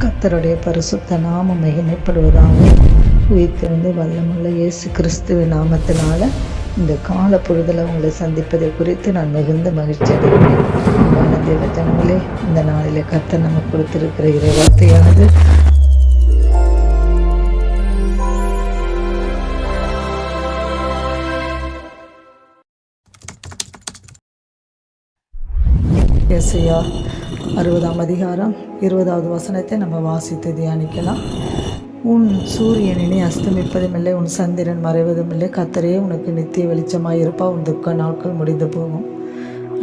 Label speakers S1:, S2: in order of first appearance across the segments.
S1: கர்த்தருடைய பரிசுத்த நாமம் மகிமைப்படுவதாக. உயிர்த்தெழுந்து வல்லமுள்ள இயேசு கிறிஸ்துவின் நாமத்தினால இந்த கால பொழுதில் உங்களை சந்திப்பதை குறித்து நான் மிகுந்த மகிழ்ச்சி அடைகிறேன். தேவ ஜனங்களே, இந்த நாளிலே கர்த்தர் நமக்கு கொடுத்திருக்கிற இறைவார்த்தையானது ஏசாயா 60ஆம் அதிகாரம் 20வது வசனத்தை நம்ம வாசித்து தியானிக்கலாம். உன் சூரியன் இனி அஸ்தமிப்பதும் இல்லை, உன் சந்திரன் மறைவதும் இல்லை, கர்த்தரே உனக்கு நித்திய வெளிச்சமாயிருப்பா, உன் துக்க நாட்கள் முடிந்து போகும்.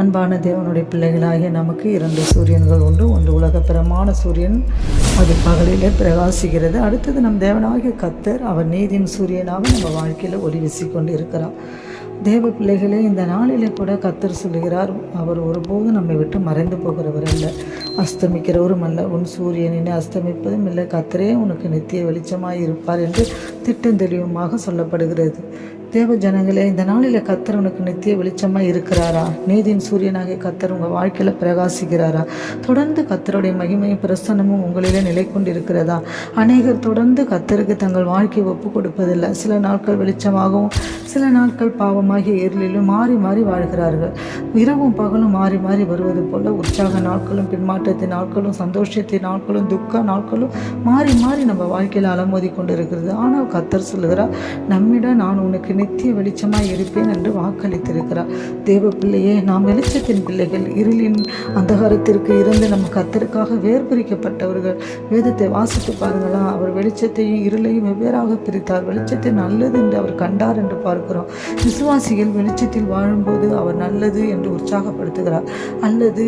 S1: அன்பான தேவனுடைய பிள்ளைகளாகிய நமக்கு 2 சூரியன்கள் உண்டு. ஒன்று உலகப்பிரமான சூரியன், அது பகலிலே பிரகாசிக்கிறது. அடுத்தது நம் தேவனாகிய கர்த்தர், அவர் நீதியின் சூரியனாக நம்ம வாழ்க்கையில் ஒளி வீசிக்கொண்டு இருக்கிறார். தேவ பிள்ளைகளே, இந்த நாளிலே கூட கர்த்தர் சொல்லுகிறார், அவர் ஒருபோதும் நம்மை விட்டு மறைந்து போகிறவர் அல்ல, அஸ்தமிக்கிறவரும் அல்ல. உன் சூரியனினை அஸ்தமிப்பதும் இல்லை, கர்த்தரே உனக்கு நித்திய வெளிச்சமாய் இருப்பார் என்று திட்டம் தெளிவுமாக சொல்லப்படுகிறது. தேவ ஜனங்களே, இந்த நாளில் கர்த்தர் உனக்கு நித்திய வெளிச்சமாக இருக்கிறாரா? நீதியின் சூரியனாகிய கர்த்தர் உங்கள் வாழ்க்கையில் பிரகாசிக்கிறாரா? தொடர்ந்து கர்த்தருடைய மகிமையும் பிரசன்னமும் உங்களிலே நிலை கொண்டு இருக்கிறதா? அநேகர் தொடர்ந்து கர்த்தருக்கு தங்கள் வாழ்க்கையை ஒப்பு கொடுப்பதில்லை. சில நாட்கள் வெளிச்சமாகவும் சில நாட்கள் பாவமாகிய இருளிலும் மாறி மாறி வாழ்கிறார்கள். இரவும் பகலும் மாறி மாறி வருவது போல உற்சாக நாட்களும் பின்மாற்றத்தின் நாட்களும் சந்தோஷத்தின் நாட்களும் துக்க நாட்களும் மாறி மாறி நம்ம வாழ்க்கையில் அலமோதி கொண்டு இருக்கிறது. ஆனால் கர்த்தர் சொல்லுகிறார், நம்மிடம் நான் உனக்கு நித்திய வெளிச்சமாய் இருப்பேன் என்று வாக்களித்திருக்கிறார். தேவ பிள்ளையே, நாம் வெளிச்சத்தின் பிள்ளைகள். இருளின் அந்தகாரத்திற்கு இருந்து நம்ம கர்த்தருக்காக வேர்பிரிக்கப்பட்டவர்கள். வேதத்தை வாசித்து பாருங்களா, அவர் வெளிச்சத்தையும் இருளையும் வெவ்வேறாக பிரித்தார். வெளிச்சத்தை நல்லது என்று அவர் கண்டார் என்று பார்க்கிறோம். விசுவாசிகள் வெளிச்சத்தில் வாழும்போது அவர் நல்லது என்று உற்சாகப்படுத்துகிறார். அல்லது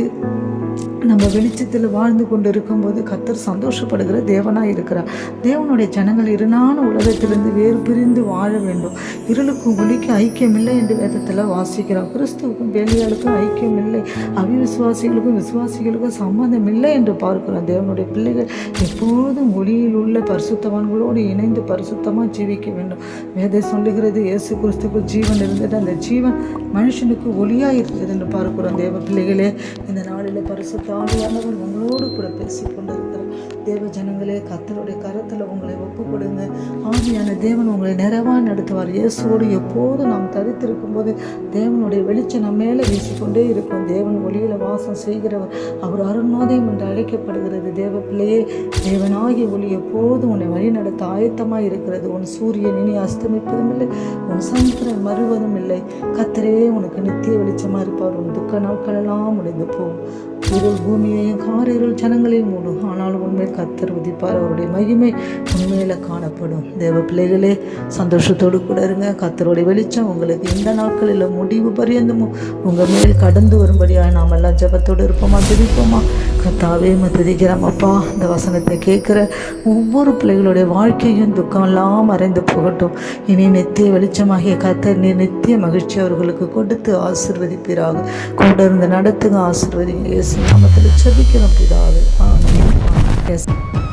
S1: நம்ம வெளிச்சத்தில் வாழ்ந்து கொண்டு இருக்கும்போது கர்த்தர் சந்தோஷப்படுகிற தேவனாக இருக்கிறார். தேவனுடைய ஜனங்கள் இருளான உலகத்திலிருந்து வேறு பிரிந்து வாழ வேண்டும். இருளுக்கும் ஒளிக்கும் ஐக்கியம் இல்லை என்று வேதத்தில் வாசிக்கிறோம். கிறிஸ்துவுக்கும் பேலியாளுக்கும் ஐக்கியம் இல்லை, அவிவிசுவாசிகளுக்கும் விசுவாசிகளுக்கும் சம்பந்தம் இல்லை என்று பார்க்கிறோம். தேவனுடைய பிள்ளைகள் எப்போதும் ஒளியில் உள்ள பரிசுத்தவான்களோடு இணைந்து பரிசுத்தமாக ஜீவிக்க வேண்டும். வேதம் சொல்லுகிறது, இயேசு கிறிஸ்துவுக்கு ஜீவன் இருந்தது, அந்த ஜீவன் மனுஷனுக்கு ஒளியாக இருந்தது என்று பார்க்கிறோம். தேவ பிள்ளைகளே, இந்த நாளில் பரிசுத்த ஆவியானவர் உங்களோடு கூட பேசிக்கொண்டிருக்கிறார். தேவ ஜனங்களே, கர்த்தருடைய கரத்தில் உங்களை ஒப்பு கொடுங்க. ஆவியான தேவன் உங்களை நிறைவாக நடத்துவார். இயேசுவோடு எப்போதும் நாம் தரித்திருக்கும் போது தேவனுடைய வெளிச்சம் நம்ம மேலே வீசிக்கொண்டே இருக்கும். தேவன் ஒளியில் வாசம் செய்கிறவர், அவர் அருணோதயம் என்று அழைக்கப்படுகிறது. தேவ பிள்ளையே, தேவனாகிய ஒளி எப்போதும் உன்னை வழி நடத்த ஆயத்தமாக இருக்கிறது. உன் சூரியன் இனி அஸ்தமிப்பதும் இல்லை, உன் சந்திரன் மறுவதும் இல்லை, கர்த்தரே உனக்கு நித்திய வெளிச்சமாக இருப்பார். உன் துக்க நாட்கள் எல்லாம் முடிந்து போகும். இருள் பூமியையும் காரிருள் ஜனங்களையும் மூடும், ஆனால் உண்மையில் கர்த்தர் உதிப்பார். அவருடைய மகிமை உண்மையில காணப்படும். தேவ பிள்ளைகளே, சந்தோஷத்தோடு கூட இருங்க. கர்த்தருடைய வெளிச்சம் உங்களுக்கு இந்த நாட்களில் முடிவு பரியந்தமும் உங்கள் மேல் கடந்து வரும்படியாக நாம் எல்லாம் ஜெபத்தோடு இருப்போமா, துதிப்போமா? கர்த்தாவே, துதிக்கிறோம் அப்பா. இந்த வசனத்தை கேட்குற ஒவ்வொரு பிள்ளைகளுடைய வாழ்க்கையும் துக்கம் எல்லாம் மறைந்து போகட்டும். இனி நித்திய வெளிச்சமாகிய கர்த்தர் நீ நித்திய மகிழ்ச்சி அவர்களுக்கு கொடுத்து ஆசீர்வதிப்பீராக. கூட இருந்து நடத்துங்க, ஆசீர்வதிங்க. இயேசு நாமத்தில் ஜெபிக்கிறோம் பிதாவே, ஆமென்.